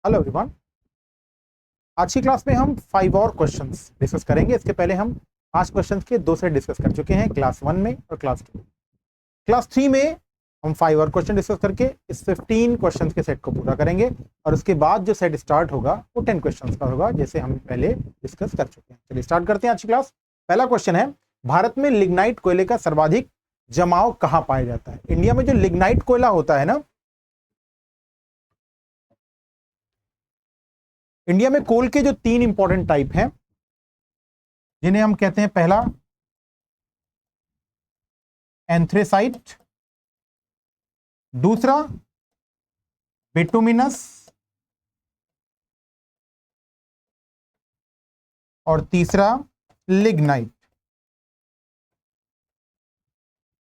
Hello everyone. आज की class में हम 5 और क्वेश्चंस डिस्कस करेंगे। इसके पहले हम 5 क्वेश्चंस के 2 सेट डिस्कस कर चुके हैं, क्लास 1 में और क्लास 2। क्लास 3 में हम 5 और क्वेश्चन डिस्कस करके इस 15 क्वेश्चंस के सेट को पूरा करेंगे और उसके बाद जो सेट स्टार्ट होगा वो 10 क्वेश्चंस का होगा, जैसे हम पहले डिस्कस कर चुके हैं। चलिए स्टार्ट करते हैं आज की क्लास। पहला क्वेश्चन है, भारत में लिग्नाइट कोयले का सर्वाधिक जमाव कहां पाया जाता है? इंडिया में जो लिग्नाइट कोयला होता है ना, इंडिया में कोल के जो 3 इंपॉर्टेंट टाइप हैं जिन्हें हम कहते हैं, पहला एंथ्रेसाइट, दूसरा बिटुमिनस और तीसरा लिग्नाइट।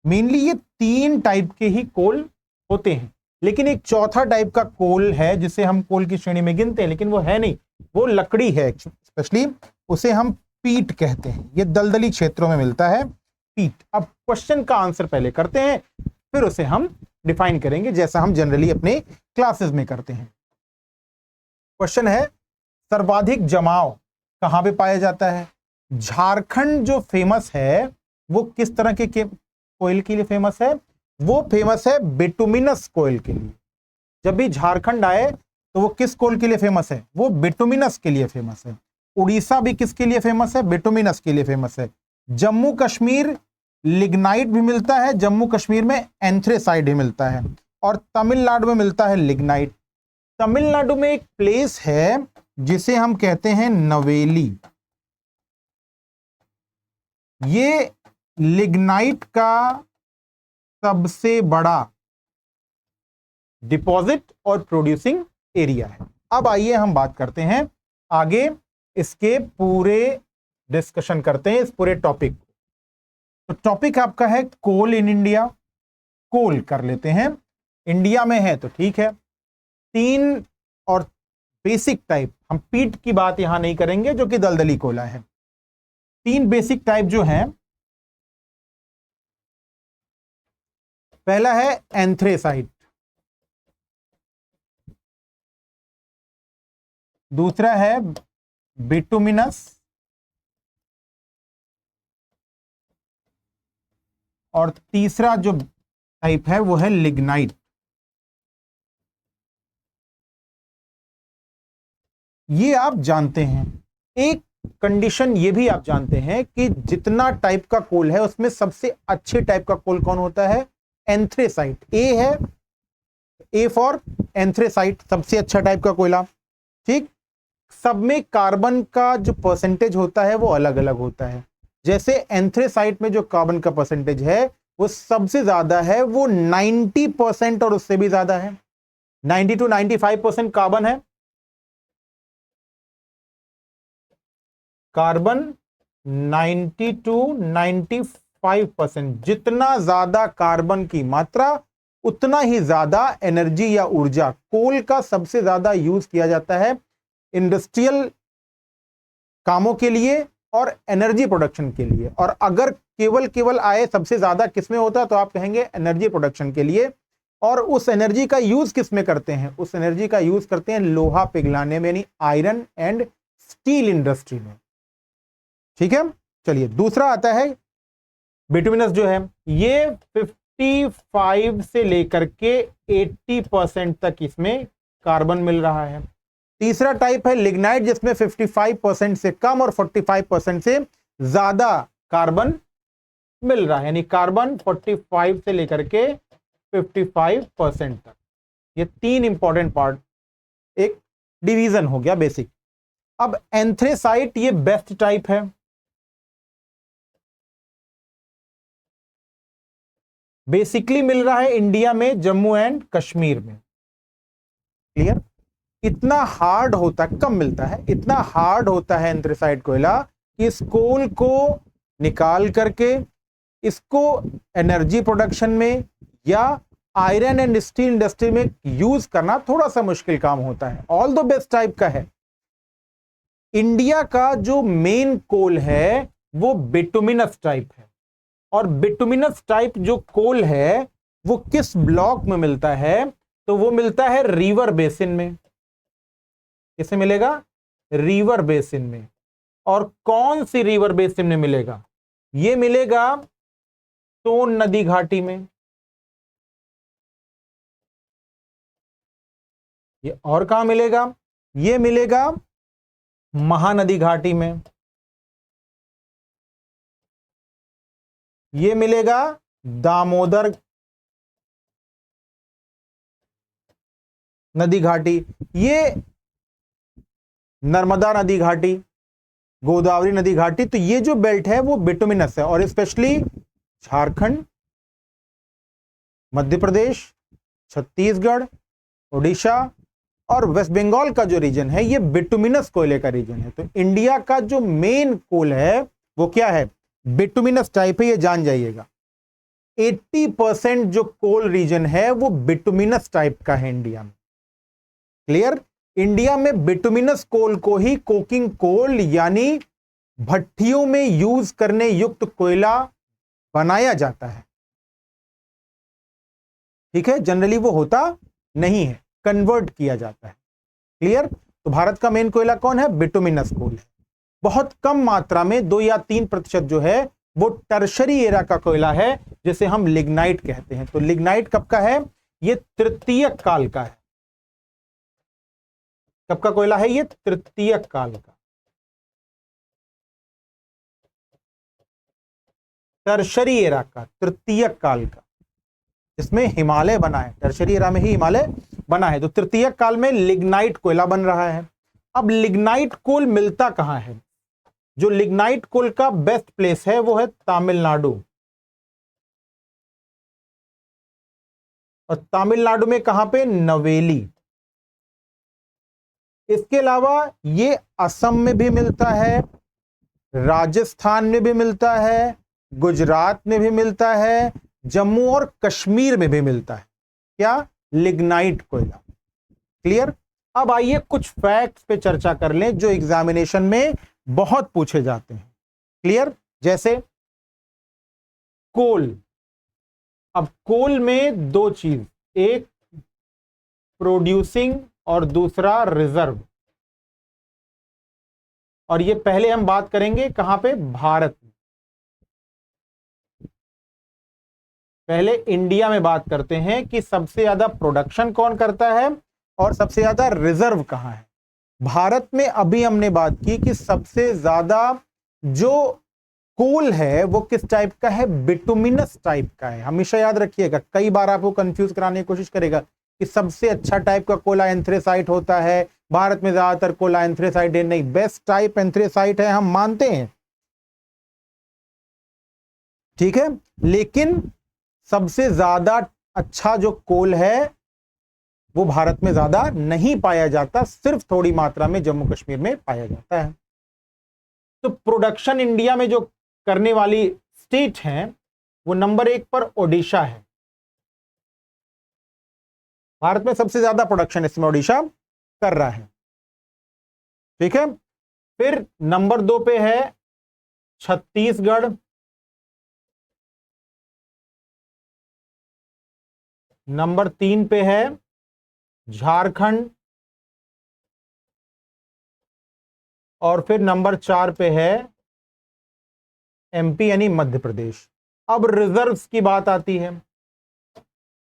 मेनली ये 3 टाइप के ही कोल होते हैं, लेकिन एक चौथा टाइप का कोल है जिसे हम कोल की श्रेणी में गिनते हैं, लेकिन वो है नहीं, वो लकड़ी है। स्पेशली उसे हम पीट कहते हैं। ये दलदली क्षेत्रों में मिलता है, पीट। अब क्वेश्चन का आंसर पहले करते हैं, फिर उसे हम डिफाइन करेंगे जैसा हम जनरली अपने क्लासेस में करते हैं। क्वेश्चन है, सर्वाधिक जमाव कहां पे पाया जाता है? झारखंड जो फेमस है वो किस तरह के कोयल के लिए फेमस है? वो फेमस है बिटुमिनस कोयल के लिए। जब भी झारखंड आए तो वो किस कोयल के लिए फेमस है? वो बिटुमिनस के लिए फेमस है। उड़ीसा भी किसके लिए फेमस है? बिटुमिनस के लिए फेमस है। जम्मू कश्मीर लिग्नाइट भी मिलता है, जम्मू कश्मीर में एंथ्रेसाइट भी मिलता है, और तमिलनाडु में मिलता है लिग्नाइट। तमिलनाडु में एक प्लेस है जिसे हम कहते हैं नवेली। ये लिग्नाइट का सबसे बड़ा डिपॉजिट और प्रोड्यूसिंग एरिया है। अब आइए हम बात करते हैं आगे, इसके पूरे डिस्कशन करते हैं इस पूरे टॉपिक को। तो टॉपिक आपका है कोल इन इंडिया। कोल कर लेते हैं, इंडिया में है तो ठीक है। 3 और बेसिक टाइप, हम पीट की बात यहां नहीं करेंगे जो कि दलदली कोयला है। 3 बेसिक टाइप जो हैं, पहला है एंथ्रेसाइट, दूसरा है बिटुमिनस और तीसरा जो टाइप है वो है लिग्नाइट। ये आप जानते हैं। एक कंडीशन ये भी आप जानते हैं कि जितना टाइप का कोल है उसमें सबसे अच्छे टाइप का कोल कौन होता है? एंथ्रेसाइट। ए है, ए फॉर एंथ्रेसाइट, सबसे अच्छा टाइप का कोयला। ठीक, सब में कार्बन का जो परसेंटेज होता है वो अलग अलग होता है। जैसे एंथ्रेसाइट में जो कार्बन का परसेंटेज है वो सबसे ज्यादा है, वो 90% और उससे भी ज्यादा है। 90 to 95% कार्बन है। Carbon 90 to 95%। जितना ज्यादा कार्बन की मात्रा उतना ही ज्यादा एनर्जी या ऊर्जा। कोल का सबसे ज्यादा यूज किया जाता है इंडस्ट्रियल कामों के लिए और एनर्जी प्रोडक्शन के लिए। और अगर केवल आए सबसे ज्यादा किसमें होता है तो आप कहेंगे एनर्जी प्रोडक्शन के लिए। और उस एनर्जी का यूज किसमें करते हैं? उस एनर्जी का यूज करते हैं लोहा पिघलाने में, यानी आयरन एंड स्टील इंडस्ट्री में। ठीक है, चलिए दूसरा आता है बिटुमिनस जो है, ये 55 से लेकर के 80% तक इसमें कार्बन मिल रहा है। तीसरा टाइप है लिग्नाइट, जिसमें 55% से कम और 45% से ज्यादा कार्बन मिल रहा है, यानी कार्बन 45 से लेकर के 55% तक। ये 3 इंपॉर्टेंट पार्ट, एक डिवीजन हो गया बेसिक। अब एंथ्रेसाइट ये बेस्ट टाइप है। बेसिकली मिल रहा है इंडिया में जम्मू एंड कश्मीर में। क्लियर? इतना हार्ड होता है, कम मिलता है, इतना हार्ड होता है एंथ्रेसाइट कोयला कि इस कोल को निकाल करके इसको एनर्जी प्रोडक्शन में या आयरन एंड स्टील इंडस्ट्री में यूज करना थोड़ा सा मुश्किल काम होता है। ऑल दो बेस्ट टाइप का है। इंडिया का जो मेन कोल है वो बिटुमिनस टाइप है, और बिटुमिनस टाइप जो कोल है वो किस ब्लॉक में मिलता है? तो वो मिलता है रिवर बेसिन में। किसे मिलेगा? रिवर बेसिन में। और कौन सी रिवर बेसिन में मिलेगा? ये मिलेगा सोन नदी घाटी में। ये और कहां मिलेगा? ये मिलेगा महानदी घाटी में। ये मिलेगा दामोदर नदी घाटी, ये नर्मदा नदी घाटी, गोदावरी नदी घाटी। तो ये जो बेल्ट है वो बिटुमिनस है, और स्पेशली झारखंड, मध्य प्रदेश, छत्तीसगढ़, उड़ीसा और वेस्ट बंगाल का जो रीजन है ये बिटुमिनस कोयले का रीजन है। तो इंडिया का जो मेन कोल है वो क्या है? बिटुमिनस टाइप है, ये जान जाइएगा। 80% जो कोल रीजन है वो बिटुमिनस टाइप का है इंडिया में। क्लियर? इंडिया में बिटुमिनस कोल को ही कोकिंग कोल यानी भट्टियों में यूज करने युक्त कोयला बनाया जाता है। ठीक है, जनरली वो होता नहीं है, कन्वर्ट किया जाता है। क्लियर? तो भारत का मेन कोयला कौन है? बिटुमिनस कोल है। बहुत कम मात्रा में 2 या 3% जो है वो टर्शरी एरा का कोयला है, जिसे हम लिग्नाइट कहते हैं। तो लिग्नाइट कब का है? ये तृतीयक काल का है। कब का कोयला है? ये तृतीयक काल का, टर्शरी एरा का, तृतीयक काल का, इसमें हिमालय बना है। टर्शरी एरा में ही हिमालय बना है। तो तृतीयक काल में लिग्नाइट कोयला बन रहा है। अब लिग्नाइट कोल मिलता कहां है? जो लिग्नाइट कोल का बेस्ट प्लेस है वो है तमिलनाडु। और तमिलनाडु में कहां पे? नवेली। इसके अलावा ये असम में भी मिलता है, राजस्थान में भी मिलता है, गुजरात में भी मिलता है, जम्मू और कश्मीर में भी मिलता है। क्या? लिग्नाइट कोयला। क्लियर? अब आइए कुछ फैक्ट्स पे चर्चा कर लें जो एग्जामिनेशन में बहुत पूछे जाते हैं। क्लियर? जैसे कोल। अब कोल में 2 चीज, एक प्रोड्यूसिंग और दूसरा रिजर्व। और ये पहले हम बात करेंगे कहां पे? भारत में। पहले इंडिया में बात करते हैं कि सबसे ज्यादा प्रोडक्शन कौन करता है और सबसे ज्यादा रिजर्व कहां है। भारत में अभी हमने बात की कि सबसे ज्यादा जो कोल है वो किस टाइप का है? बिटुमिनस टाइप का है। हमेशा याद रखिएगा, कई बार आपको कंफ्यूज कराने की कोशिश करेगा कि सबसे अच्छा टाइप का कोला एंथ्रेसाइट होता है, भारत में ज्यादातर कोला एंथ्रेसाइट है। नहीं, बेस्ट टाइप एंथ्रेसाइट है, हम मानते हैं। ठीक है, लेकिन सबसे ज्यादा अच्छा जो कोल है वो भारत में ज्यादा नहीं पाया जाता, सिर्फ थोड़ी मात्रा में जम्मू कश्मीर में पाया जाता है। तो प्रोडक्शन इंडिया में जो करने वाली स्टेट है वो नंबर 1 पर ओडिशा है। भारत में सबसे ज्यादा प्रोडक्शन इसमें ओडिशा कर रहा है। ठीक है, फिर नंबर 2 पे है छत्तीसगढ़, नंबर 3 पे है झारखंड, और फिर नंबर 4 पे है एमपी यानी मध्य प्रदेश। अब रिजर्व्स की बात आती है।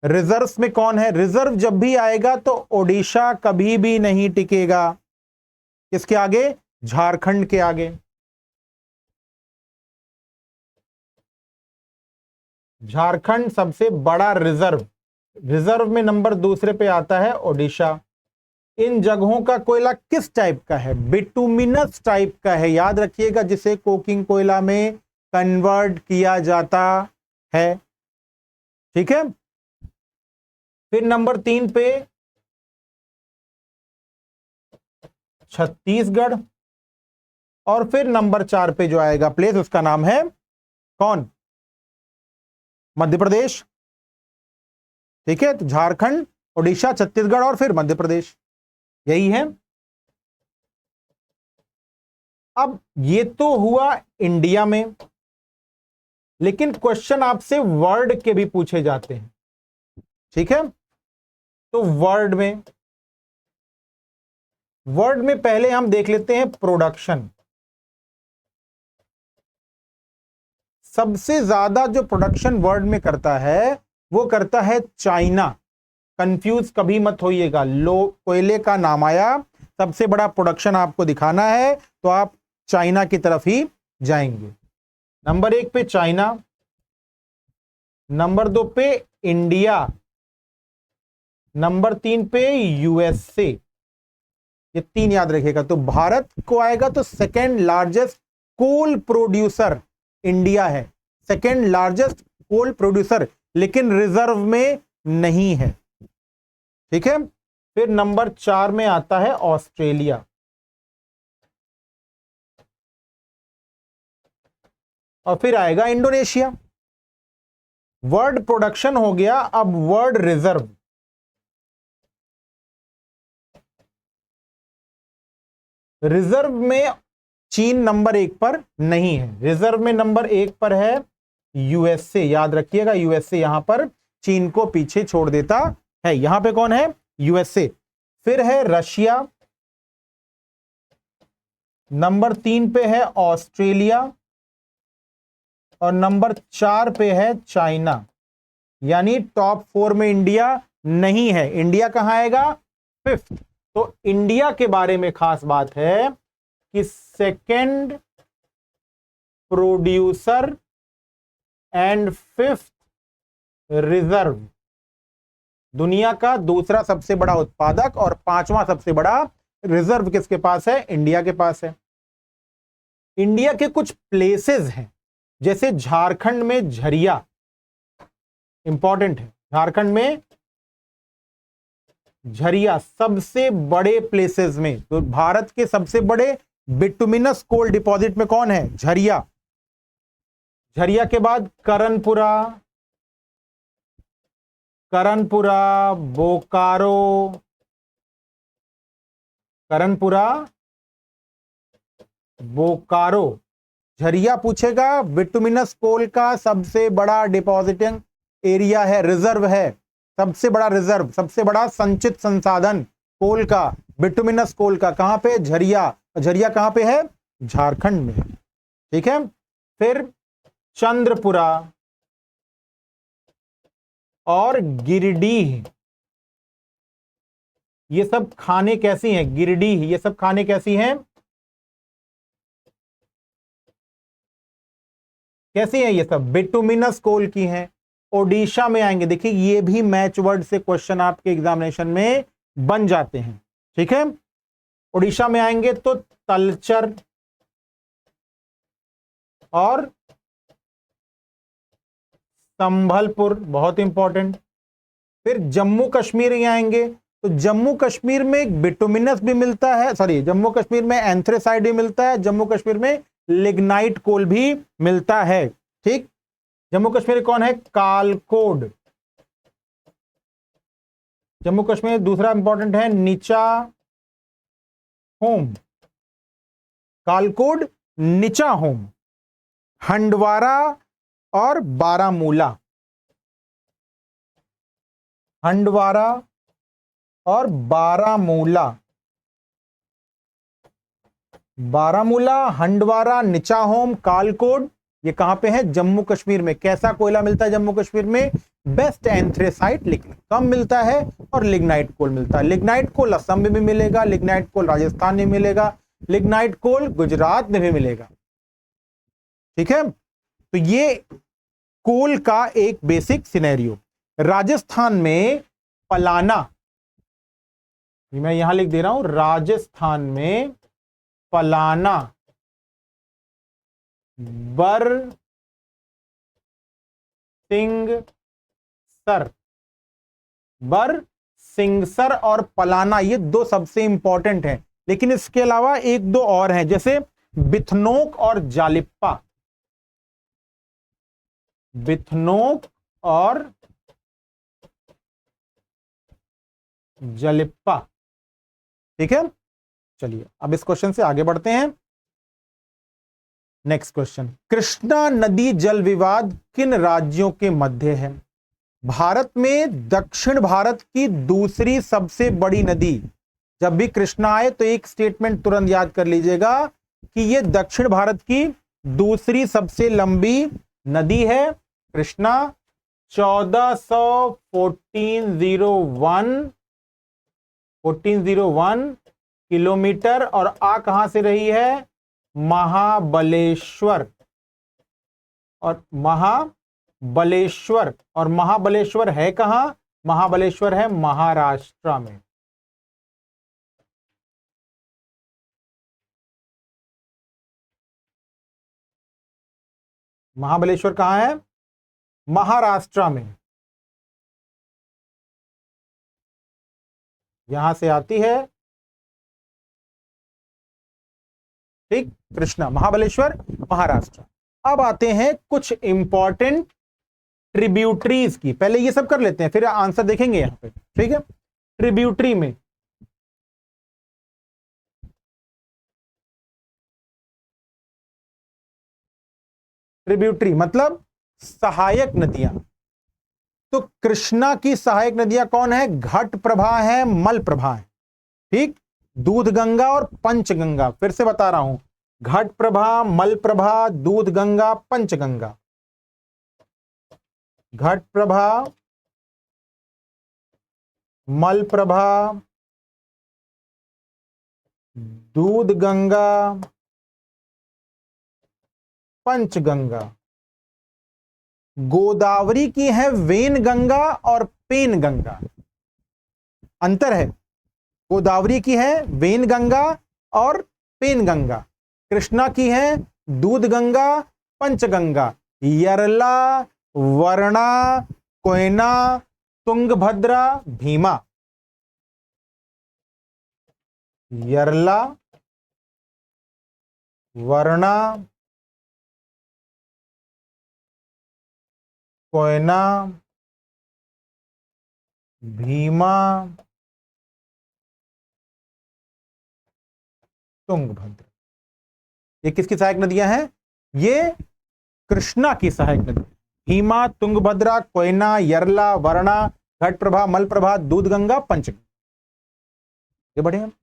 रिजर्व्स में कौन है? रिजर्व जब भी आएगा तो ओडिशा कभी भी नहीं टिकेगा। किसके आगे? झारखंड के आगे। झारखंड सबसे बड़ा रिजर्व, रिजर्व में नंबर 2 पे आता है ओडिशा। इन जगहों का कोयला किस टाइप का है? बिटुमिनस टाइप का है, याद रखिएगा, जिसे कोकिंग कोयला में कन्वर्ट किया जाता है। ठीक है, फिर नंबर 3 पे छत्तीसगढ़, और फिर नंबर 4 पे जो आएगा प्लेस उसका नाम है कौन? मध्य प्रदेश। ठीक है, तो झारखंड, ओडिशा, छत्तीसगढ़ और फिर मध्य प्रदेश, यही है। अब ये तो हुआ इंडिया में, लेकिन क्वेश्चन आपसे वर्ल्ड के भी पूछे जाते हैं। ठीक है, तो वर्ल्ड वर्ल्ड में पहले हम देख लेते हैं प्रोडक्शन। सबसे ज्यादा जो प्रोडक्शन वर्ल्ड में करता है वो करता है चाइना। कंफ्यूज कभी मत होइएगा, लो कोयले का नाम आया, सबसे बड़ा प्रोडक्शन आपको दिखाना है तो आप चाइना की तरफ ही जाएंगे। नंबर 1 पे चाइना, नंबर 2 पे इंडिया, नंबर 3 पे यूएसए। ये 3 याद रखिएगा। तो भारत को आएगा तो second largest coal producer India है, सेकेंड लार्जेस्ट कोल प्रोड्यूसर, लेकिन रिजर्व में नहीं है। ठीक है। फिर नंबर 4 में आता है ऑस्ट्रेलिया, और फिर आएगा इंडोनेशिया। वर्ल्ड प्रोडक्शन हो गया, अब वर्ल्ड रिजर्व। रिजर्व में चीन नंबर 1 पर नहीं है, रिजर्व में नंबर 1 पर है यूएसए। याद रखिएगा, यूएसए यहां पर चीन को पीछे छोड़ देता है। यहां पे कौन है? यूएसए। फिर है रशिया, नंबर 3 पे है ऑस्ट्रेलिया, और नंबर 4 पे है चाइना। यानी टॉप 4 में इंडिया नहीं है। इंडिया कहां आएगा? 5th। तो इंडिया के बारे में खास बात है कि second producer and 5th reserve. दुनिया का दूसरा सबसे बड़ा उत्पादक और 5वां सबसे बड़ा रिजर्व किसके पास है? इंडिया के पास है। इंडिया के कुछ प्लेसेस हैं, जैसे झारखंड में झरिया, इंपॉर्टेंट है। झारखंड में झरिया सबसे बड़े प्लेसेस में, तो भारत के सबसे बड़े बिटुमिनस कोल डिपॉजिट में कौन है? झरिया। झरिया के बाद करनपुरा, बोकारो, करनपुरा, बोकारो। झरिया पूछेगा, बिटुमिनस कोल का सबसे बड़ा डिपॉजिटिंग एरिया है, रिजर्व है, सबसे बड़ा रिजर्व, सबसे बड़ा संचित संसाधन कोल का, बिटुमिनस कोल का। कहां पे? झरिया। झरिया कहां पे है? झारखंड में। ठीक है। फिर चंद्रपुरा और गिरिडीह, ये सब खाने कैसी हैं? गिरिडीह, ये सब खाने कैसी हैं? कैसी हैं? ये सब बिटुमिनस कोल की हैं। ओडिशा में आएंगे, देखिए ये भी मैच वर्ड से क्वेश्चन आपके एग्जामिनेशन में बन जाते हैं। ठीक है। ओडिशा में आएंगे तो तलचर और संभलपुर, बहुत इंपॉर्टेंट। फिर जम्मू कश्मीर में आएंगे तो जम्मू कश्मीर में बिटुमिनस भी मिलता है, सॉरी जम्मू कश्मीर में एंथ्रेसाइड भी मिलता है, जम्मू कश्मीर में लिग्नाइट कोल भी मिलता है। ठीक। जम्मू कश्मीर कौन है? कालकोड। जम्मू कश्मीर दूसरा इंपॉर्टेंट है नीचा होम, कालकोड, नीचा होम, हंडवारा और बारामूला। हंडवारा और बारामूला, बारामूला, हंडवारा, नीचा होम, कालकोड, ये कहां पे है? जम्मू कश्मीर में। कैसा कोयला मिलता है जम्मू कश्मीर में? बेस्ट एंथ्रेसाइट, लेकिन कम मिलता है, और लिग्नाइट कोल मिलता है। लिग्नाइट कोल असम में भी मिलेगा, लिग्नाइट कोल राजस्थान में मिलेगा, लिग्नाइट कोल गुजरात में भी मिलेगा। ठीक है। तो ये कोल का एक बेसिक सिनेरियो। राजस्थान में पलाना, मैं यहां लिख दे रहा हूं, राजस्थान में पलाना, बरसिंगसर और पलाना, ये 2 सबसे इंपॉर्टेंट हैं। लेकिन इसके अलावा 1-2 और हैं, जैसे बिथनोक और जालिप्पा। बिथनोक और जालिप्पा। ठीक है। चलिए अब इस क्वेश्चन से आगे बढ़ते हैं। नेक्स्ट क्वेश्चन, कृष्णा नदी जल विवाद किन राज्यों के मध्य है? भारत में दक्षिण भारत की दूसरी सबसे बड़ी नदी जब भी कृष्णा आए तो एक स्टेटमेंट तुरंत याद कर लीजिएगा कि ये दक्षिण भारत की दूसरी सबसे लंबी नदी है कृष्णा। 1401 किलोमीटर, और आ कहां से रही है? महाबलेश्वर। और महाबलेश्वर है कहां? महाबलेश्वर है महाराष्ट्र में। महाबलेश्वर कहां है? महाराष्ट्र में। यहां से आती है, ठीक, कृष्णा, महाबलेश्वर, महाराष्ट्र। अब आते हैं कुछ इंपॉर्टेंट ट्रिब्यूटरीज की। पहले ये सब कर लेते हैं, फिर आंसर देखेंगे यहां पे, ठीक है। ट्रिब्यूटरी में ट्रिब्यूटरी मतलब सहायक नदियां। तो कृष्णा की सहायक नदियां कौन है? घट प्रभा है, मल प्रभा है, ठीक। दूध गंगा और पंच गंगा, फिर से बता रहा हूं, घट प्रभा, मल प्रभा, दूध गंगा, पंच गंगा। घट प्रभा, मल प्रभा, दूध गंगा, पंच गंगा। गोदावरी की है वेन गंगा और पेन गंगा, अंतर है। गोदावरी की है वेन गंगा और पेन गंगा। कृष्णा की है दूध गंगा, पंचगंगा। यरला, वर्णा, कोयना, तुंगभद्रा, भीमा। यरला, वर्णा, कोयना, भीमा, तुंगभद्रा। ये किसकी सहायक नदियां हैं? ये कृष्णा की सहायक नदी। भीमा, तुंगभद्रा, कोयना, यरला, वर्णा, घटप्रभा, मलप्रभा, दूधगंगा, पंचगंगा। ये बढ़े हैं।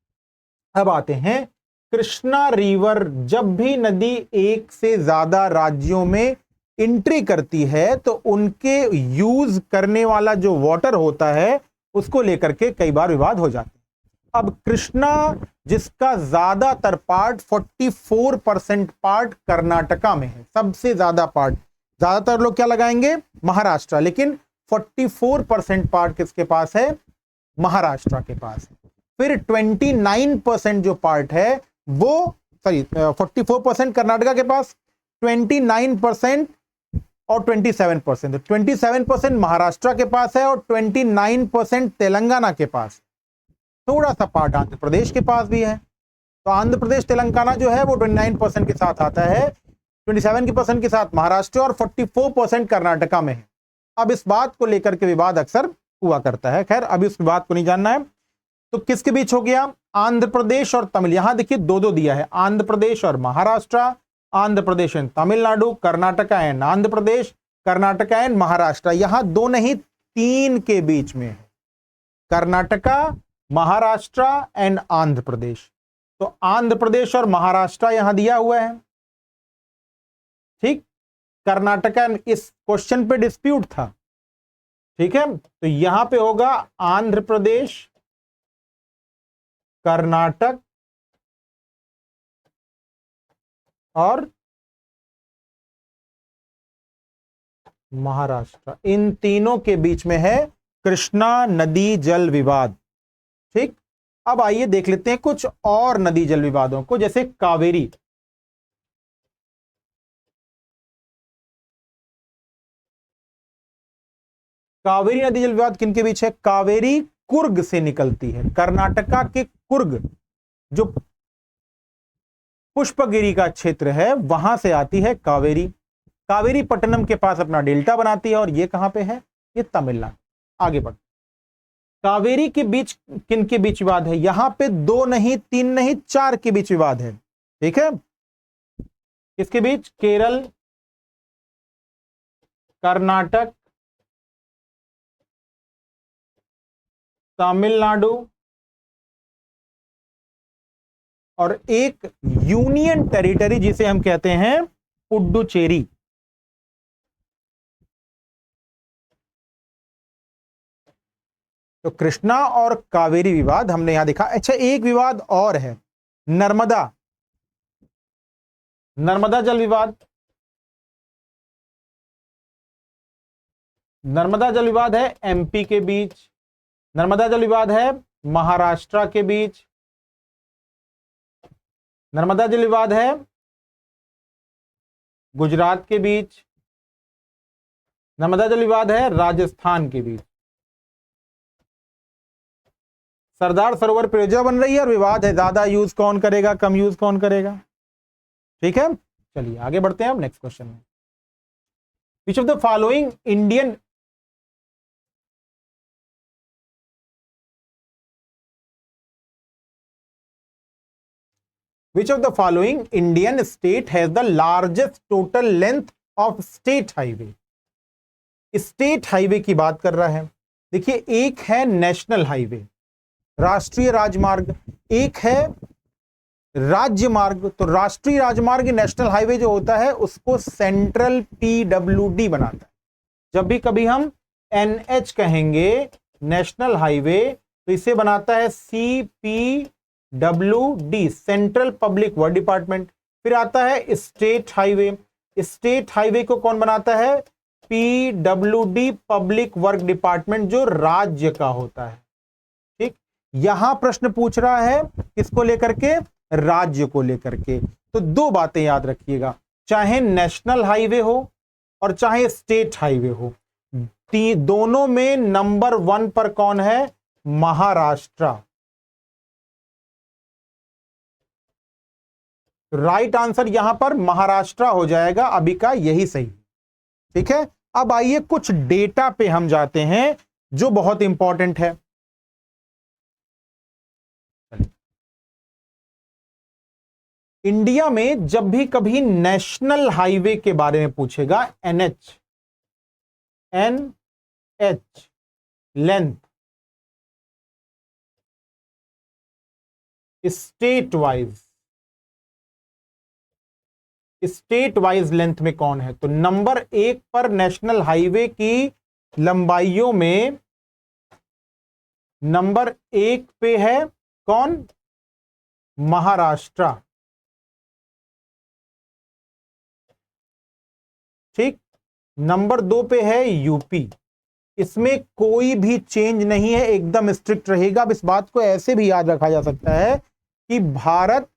अब आते हैं कृष्णा रिवर। जब भी नदी एक से ज्यादा राज्यों में एंट्री करती है तो उनके यूज करने वाला जो वाटर होता है उसको लेकर के कई बार विवाद हो जाते हैं। अब कृष्णा, जिसका ज्यादातर पार्ट 44% पार्ट कर्नाटका में है, सबसे ज्यादा पार्ट, ज्यादातर लोग क्या लगाएंगे? महाराष्ट्र, लेकिन 44% पार्ट किसके पास है? महाराष्ट्र के पास है। फिर 29% जो पार्ट है वो, सॉरी, 44% कर्नाटका के पास, 29% और 27%, 27% महाराष्ट्र के पास है और 29% तेलंगाना के पास। थोड़ा सा पार्ट आंध्र प्रदेश के पास भी है। तो आंध्र प्रदेश तेलंगाना जो है वो 29% के साथ आता है, 27% के साथ महाराष्ट्र, और 44% कर्नाटका में है। अब इस बात को लेकर के विवाद अक्सर हुआ करता है। खैर, अभी उस विवाद को नहीं जानना है। तो किसके बीच हो गया? आंध्र प्रदेश और तमिल। यहां देखिए दो दो दिया है, आंध्र प्रदेश और Maharashtra, Andhra Pradesh and Tamil Nadu, Karnataka and Andhra Pradesh, Karnataka and Maharashtra. यहां दो नहीं, तीन के बीच में है, कर्नाटका, महाराष्ट्र एंड आंध्र प्रदेश। तो आंध्र प्रदेश और महाराष्ट्र यहां दिया हुआ है, ठीक। कर्नाटका, इस क्वेश्चन पे डिस्प्यूट था, ठीक है। तो यहां पे होगा आंध्र प्रदेश, कर्नाटक और महाराष्ट्र। इन तीनों के बीच में है कृष्णा नदी जल विवाद, ठीक। अब आइए देख लेते हैं कुछ और नदी जल विवादों को, जैसे कावेरी। कावेरी नदी जल विवाद किनके बीच है? कावेरी कुर्ग से निकलती है, कर्नाटका के कुर्ग, जो पुष्पगिरी का क्षेत्र है, वहां से आती है कावेरी। कावेरी पट्टनम के पास अपना डेल्टा बनाती है, और ये कहां पे है? ये तमिलनाडु। आगे बढ़, कावेरी के बीच किन के बीच विवाद है? यहां पे दो नहीं, तीन नहीं, चार के बीच विवाद है, ठीक है। किसके बीच? केरल, कर्नाटक, तमिलनाडु और एक यूनियन टेरिटरी जिसे हम कहते हैं पुडुचेरी। तो कृष्णा और कावेरी विवाद हमने यहां देखा। अच्छा, एक विवाद और है, नर्मदा जल विवाद। नर्मदा जल विवाद है एमपी के बीच, नर्मदा जल विवाद है महाराष्ट्र के बीच, नर्मदा जल विवाद है गुजरात के बीच, नर्मदा जल विवाद है राजस्थान के बीच। सरदार सरोवर परियोजना बन रही है और विवाद है ज्यादा यूज कौन करेगा, कम यूज कौन करेगा। ठीक है, चलिए आगे बढ़ते हैं अब नेक्स्ट क्वेश्चन में। Which of the following Indian Which of the following Indian state has the largest total length of state highway? State highway की बात कर रहा है। देखिए, एक है नेशनल हाईवे, राष्ट्रीय राजमार्ग, एक है राज्य मार्ग। तो राष्ट्रीय राजमार्ग नेशनल हाईवे जो होता है उसको सेंट्रल पीडब्ल्यूडी बनाता है। जब भी कभी हम एनएच कहेंगे नेशनल हाईवे तो इसे बनाता है CPWD, central public work department. फिर आता है स्टेट हाईवे, स्टेट हाईवे को कौन बनाता है, PWD, पब्लिक वर्क डिपार्टमेंट, जो राज्य का होता है। ठीक, यहां प्रश्न पूछ रहा है किसको लेकर के, राज्य को लेकर के। तो दो बातें याद रखिएगा, चाहे नेशनल हाईवे हो और चाहे स्टेट हाईवे हो, दोनों में नंबर 1 पर कौन है, महाराष्ट्र। राइट आंसर यहां पर महाराष्ट्र हो जाएगा, अभी का यही सही। ठीक है, अब आइए कुछ डेटा पे हम जाते हैं जो बहुत इंपॉर्टेंट है। इंडिया में जब भी कभी नेशनल हाईवे के बारे में पूछेगा, NH length, state wise length में कौन है, तो नंबर 1 पर नेशनल हाईवे की लंबाइयों में नंबर 1 पे है कौन, महाराष्ट्र। ठीक, नंबर 2 पे है यूपी। इसमें कोई भी चेंज नहीं है, एकदम स्ट्रिक्ट रहेगा। अब इस बात को ऐसे भी याद रखा जा सकता है कि भारत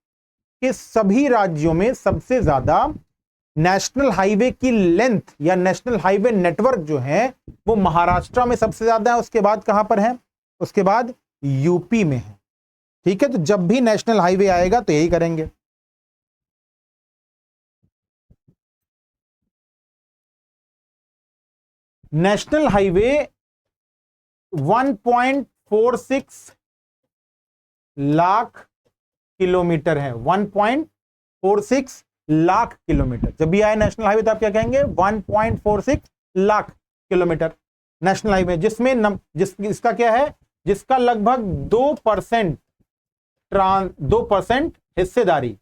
के सभी राज्यों में सबसे ज्यादा नेशनल हाईवे की लेंथ या नेशनल हाईवे नेटवर्क जो है वो महाराष्ट्र में सबसे ज्यादा है। उसके बाद कहां पर है, उसके बाद यूपी में है। ठीक है, तो जब भी नेशनल हाईवे आएगा तो यही करेंगे। नेशनल हाईवे 1.46 लाख किलोमीटर है, 1.46 लाख किलोमीटर। जब भी आए नेशनल हाईवे तो आप क्या कहेंगे, 1.46 लाख किलोमीटर नेशनल हाईवे, जिसमें इसका क्या है, जिसका लगभग 2% हिस्सेदारी,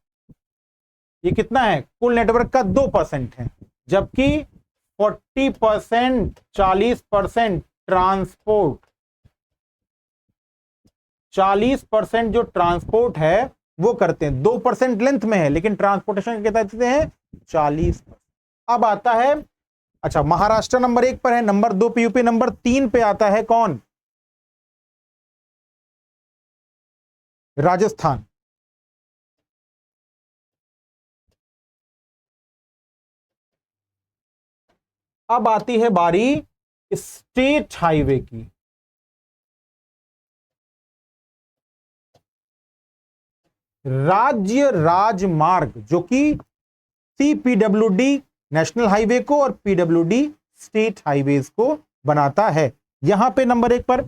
ये कितना है, कुल नेटवर्क का 2% है। जबकि 40%, 40% ट्रांसपोर्ट, 40% जो ट्रांसपोर्ट है वो करते हैं। 2% लेंथ में है लेकिन ट्रांसपोर्टेशन कितना देते हैं, 40%। अब आता है, अच्छा महाराष्ट्र नंबर 1 पर है, नंबर 2 पे यूपी, नंबर 3 पे आता है कौन, राजस्थान। अब आती है बारी स्टेट हाईवे की। राज्य राजमार्ग जो कि CPWD नेशनल हाईवे को और PWD स्टेट हाईवेज को बनाता है। यहां पे नंबर 1 पर,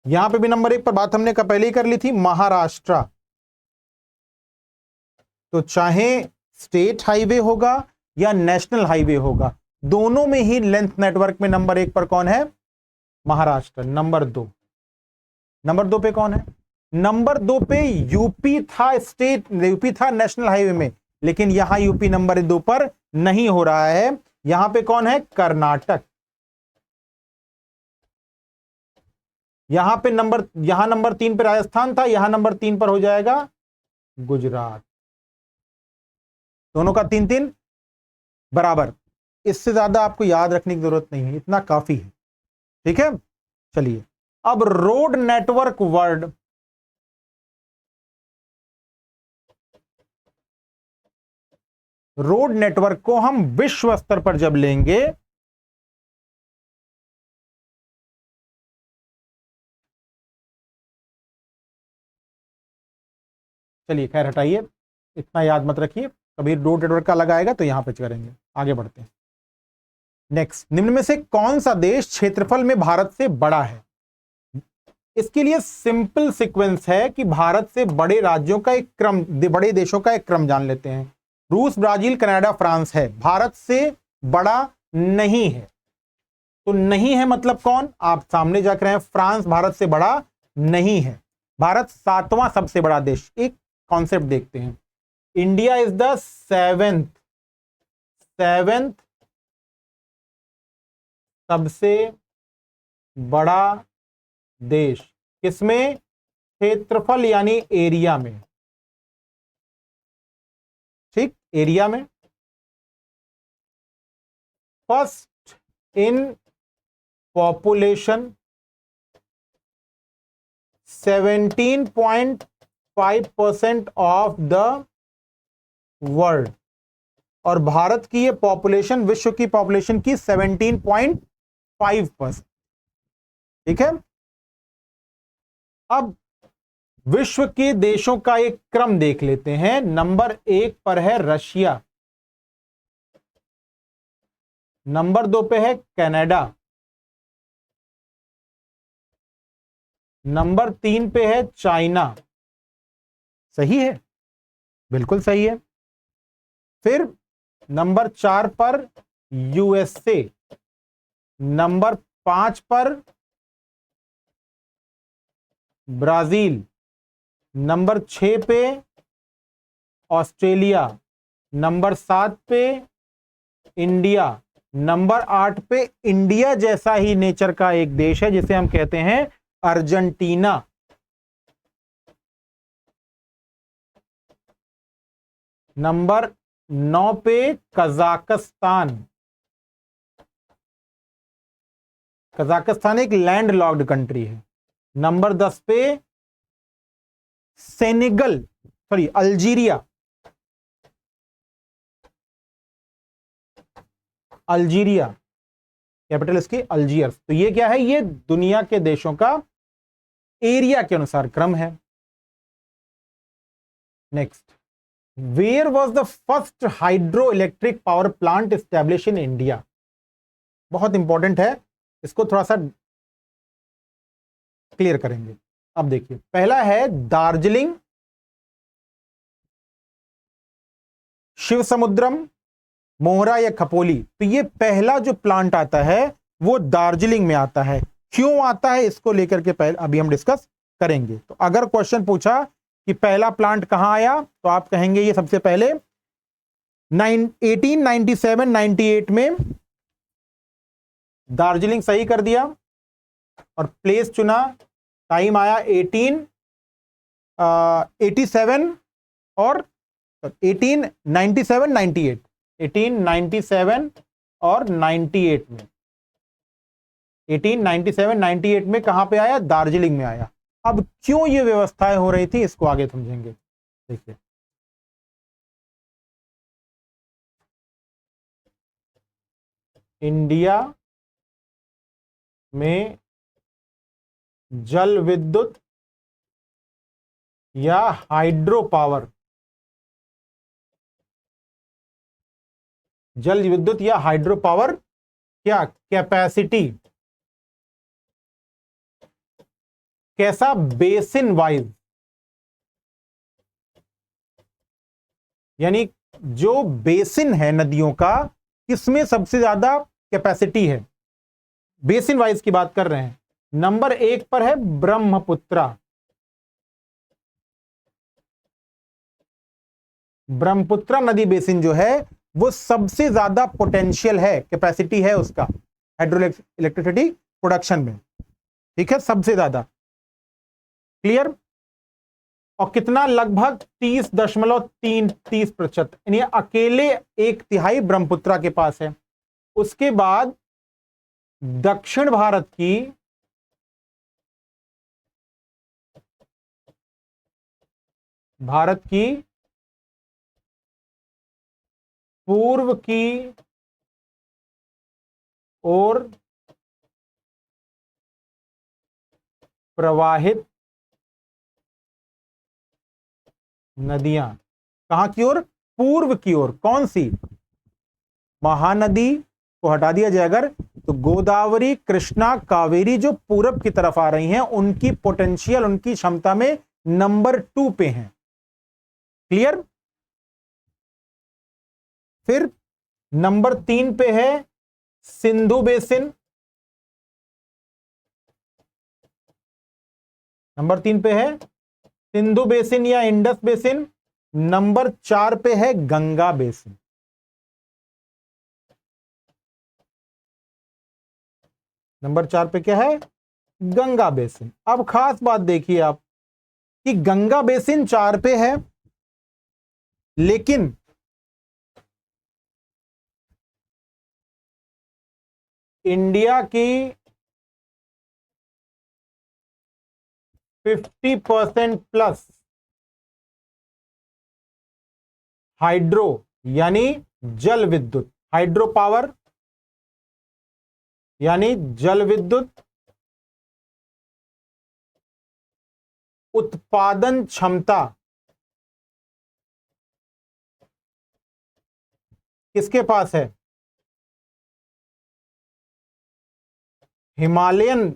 यहां पे भी नंबर 1 पर बात हमने पहले ही कर ली थी, महाराष्ट्र। तो चाहे स्टेट हाईवे होगा या नेशनल हाईवे होगा, दोनों में ही लेंथ नेटवर्क में नंबर 1 पर कौन है, महाराष्ट्र। नंबर 2 नंबर 2 पे कौन है? नंबर 2 पे यूपी था, यूपी था नेशनल हाईवे में, लेकिन यहां यूपी नंबर 2 पर नहीं हो रहा है। यहां पे कौन है? कर्नाटक। यहां नंबर 3 पे राजस्थान था, यहां नंबर 3 पर हो जाएगा गुजरात। दोनों का 3-3 बराबर। इससे ज्यादा आपको याद रखने की जरूरत नहीं है, इतना काफी है। ठीक है, चलिए अब road network world, road network को हम विश्व स्तर पर जब लेंगे, चलिए खैर हटाइए, इतना याद मत रखिए, कभी रोड नेटवर्क का लगाएगा तो यहां पे करेंगे। आगे बढ़ते हैं। नेक्स्ट, निम्न में से कौन सा देश क्षेत्रफल में भारत से बड़ा है? इसके लिए सिंपल सीक्वेंस है कि भारत से बड़े राज्यों का एक क्रम, बड़े देशों का एक क्रम जान लेते हैं। रूस, ब्राजील, कनाडा, फ्रांस है, भारत से बड़ा नहीं है। तो नहीं है मतलब कौन? आप सामने जाकर हैं, फ्रांस भारत से बड़ा नहीं है। भारत 7वां सबसे बड़ा देश। एक कॉन्सेप्ट देखते हैं, इंडिया इज द सेवेंथ सबसे बड़ा देश। किसमें? क्षेत्रफल यानी एरिया में। ठीक, एरिया में। First in population, 17.5% of the world. और भारत की ये पॉपुलेशन विश्व की पॉपुलेशन की 17.5%। ठीक है, अब विश्व के देशों का एक क्रम देख लेते हैं। नंबर 1 पर है रशिया, नंबर 2 पे है कनाडा, नंबर 3 पे है चाइना। सही है, बिल्कुल सही है। फिर नंबर 4 पर यूएसए, नंबर 5 पर ब्राजील, नंबर 6 पे ऑस्ट्रेलिया, नंबर 7 पे इंडिया, नंबर 8 पे इंडिया जैसा ही नेचर का एक देश है जिसे हम कहते हैं अर्जेंटीना। नंबर 9 पे कजाकिस्तान। कजाकिस्तान एक लैंड लॉक्ड कंट्री है। नंबर 10 पे Senegal, sorry Algeria, Algeria capital इसकी अल्जीयर्स। तो ये क्या है? ये दुनिया के देशों का एरिया के अनुसार क्रम है। Next, where was the first hydro electric power plant establish in India? बहुत इंपॉर्टेंट है, इसको थोड़ा सा क्लियर करेंगे। अब देखिए, पहला है दार्जिलिंग, शिव समुद्रम, मोहरा या खपोली। तो ये पहला जो प्लांट आता है वो दार्जिलिंग में आता है। क्यों आता है इसको लेकर के पहले अभी हम डिस्कस करेंगे। तो अगर क्वेश्चन पूछा कि पहला प्लांट कहां आया, तो आप कहेंगे ये सबसे पहले 1897-98 में दार्जिलिंग। सही कर दिया, और प्लेस चुना, टाइम आया 1887 और 1897-98, 1897 और 98 में, 1897-98 में कहां पे आया? दार्जिलिंग में आया। अब क्यों ये व्यवस्थाएं हो रही थी इसको आगे समझेंगे। देखिए, इंडिया में जल विद्युत या हाइड्रो पावर, जल विद्युत या हाइड्रो पावर क्या कैपेसिटी, कैसा? बेसिन वाइज, यानी जो बेसिन है नदियों का, किसमें सबसे ज्यादा कैपेसिटी है, बेसिन वाइज की बात कर रहे हैं। नंबर 1 पर है ब्रह्मपुत्रा। ब्रह्मपुत्रा नदी बेसिन जो है वो सबसे ज्यादा पोटेंशियल है, कैपेसिटी है उसका हाइड्रो इलेक्ट्रिसिटी प्रोडक्शन में, ठीक है, सबसे ज्यादा। क्लियर? और कितना? लगभग 30.30%, यानी अकेले 1/3 ब्रह्मपुत्रा के पास है। उसके बाद दक्षिण भारत की पूर्व की ओर प्रवाहित नदियां, कहां की ओर? पूर्व की ओर। कौन सी? महानदी को हटा दिया जाए अगर, तो गोदावरी, कृष्णा, कावेरी जो पूरब की तरफ आ रही हैं, उनकी पोटेंशियल, उनकी क्षमता में नंबर 2 पे हैं। क्लियर? फिर नंबर 3 पे है सिंधु बेसिन। नंबर 3 पे है सिंधु बेसिन या इंडस बेसिन। नंबर 4 पे है गंगा बेसिन। नंबर 4 पे क्या है? गंगा बेसिन। अब खास बात देखिए आप कि गंगा बेसिन 4 पे है, लेकिन इंडिया की 50% प्लस हाइड्रो यानी जल विद्युत, हाइड्रो पावर यानी जल विद्युत उत्पादन क्षमता किसके पास है? Himalayan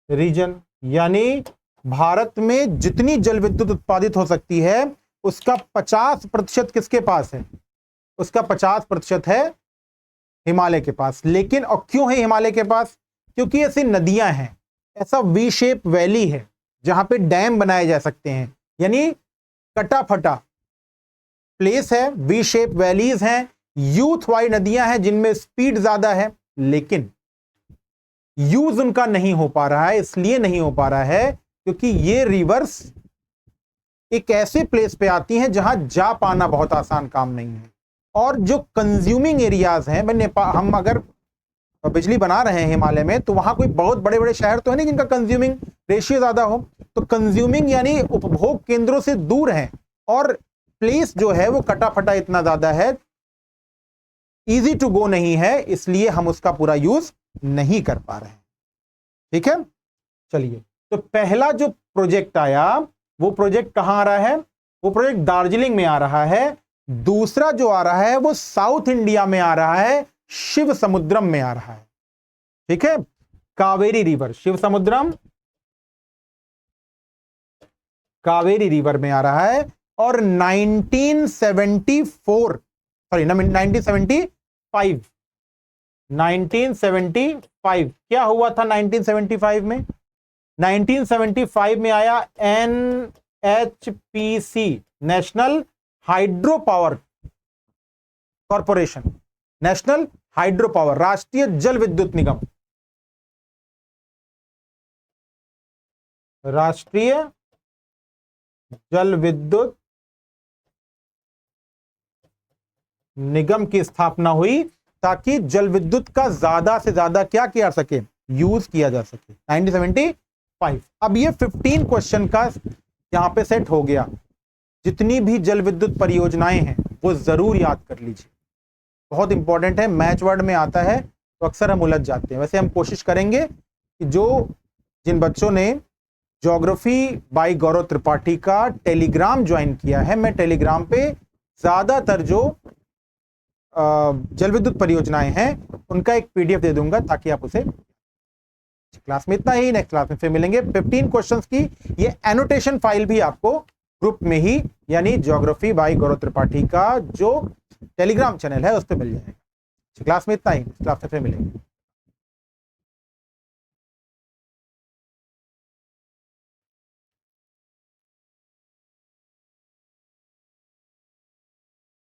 region. यानी भारत में जितनी जल विद्युत उत्पादित हो सकती है उसका 50% किसके पास है? उसका 50% है हिमालय के पास। लेकिन और क्यों है हिमालय के पास? क्योंकि ऐसी नदियां हैं, ऐसा वी शेप वैली है जहां पे डैम बनाए जा सकते हैं, यानी कटा फटा प्लेस है, वी शेप वैलीज हैं, यूथ वाली नदियां हैं जिनमें स्पीड ज्यादा है, लेकिन यूज उनका नहीं हो पा रहा है। इसलिए नहीं हो पा रहा है क्योंकि ये रिवर्स एक ऐसे प्लेस पे आती हैं जहां जा पाना बहुत आसान काम नहीं है। और जो कंज्यूमिंग एरियाज हैं, मैं नेपाल, हम अगर बिजली बना रहे हैं हिमालय में, तो वहां कोई बहुत बड़े बड़े शहर तो है नहीं जिनका कंज्यूमिंग रेशियो ज्यादा हो। तो कंज्यूमिंग यानी उपभोग केंद्रों से दूर है, और प्लेस जो है वो कटा फटा इतना ज्यादा है, इजी टू गो नहीं है, इसलिए हम उसका पूरा यूज नहीं कर पा रहे हैं। ठीक है, चलिए, तो पहला जो प्रोजेक्ट आया वो प्रोजेक्ट कहां आ रहा है? वो प्रोजेक्ट दार्जिलिंग में आ रहा है। दूसरा जो आ रहा है वो साउथ इंडिया में आ रहा है, शिव समुद्रम में आ रहा है। ठीक है, कावेरी रिवर, शिव समुद्रम कावेरी रिवर में आ रहा है। और 1975 क्या हुआ था 1975 में? 1975 में आया NHPC, national hydro power corporation, national hydro power, राष्ट्रीय जल विद्युत निगम, राष्ट्रीय जल विद्युत निगम की स्थापना हुई ताकि जल विद्युत का ज्यादा से ज्यादा क्या किया जा सके? यूज किया जा सके। 1975। अब ये 15 क्वेश्चन का यहां पे सेट हो गया। जितनी भी जल विद्युत परियोजनाएं हैं वो जरूर याद कर लीजिए, बहुत इंपॉर्टेंट है। मैच वर्ड में आता है तो अक्सर हम उलझ जाते हैं। वैसे हम कोशिश करेंगे कि जिन बच्चों ने ज्योग्राफी बाय गौरव त्रिपाठी का टेलीग्राम ज्वाइन किया है, मैं टेलीग्राम पे ज्यादातर जो जल विद्युत परियोजनाएं हैं उनका एक PDF दे दूंगा ताकि आप उसे, क्लास में इतना ही, नेक्स्ट क्लास में फिर मिलेंगे। 15 क्वेश्चंस की ये एनोटेशन फाइल भी आपको ग्रुप में ही, यानी ज्योग्राफी बाय गौरव त्रिपाठी का जो टेलीग्राम चैनल है उस पर मिल जाएगा। क्लास में इतना ही, क्लास में फिर मिलेंगे।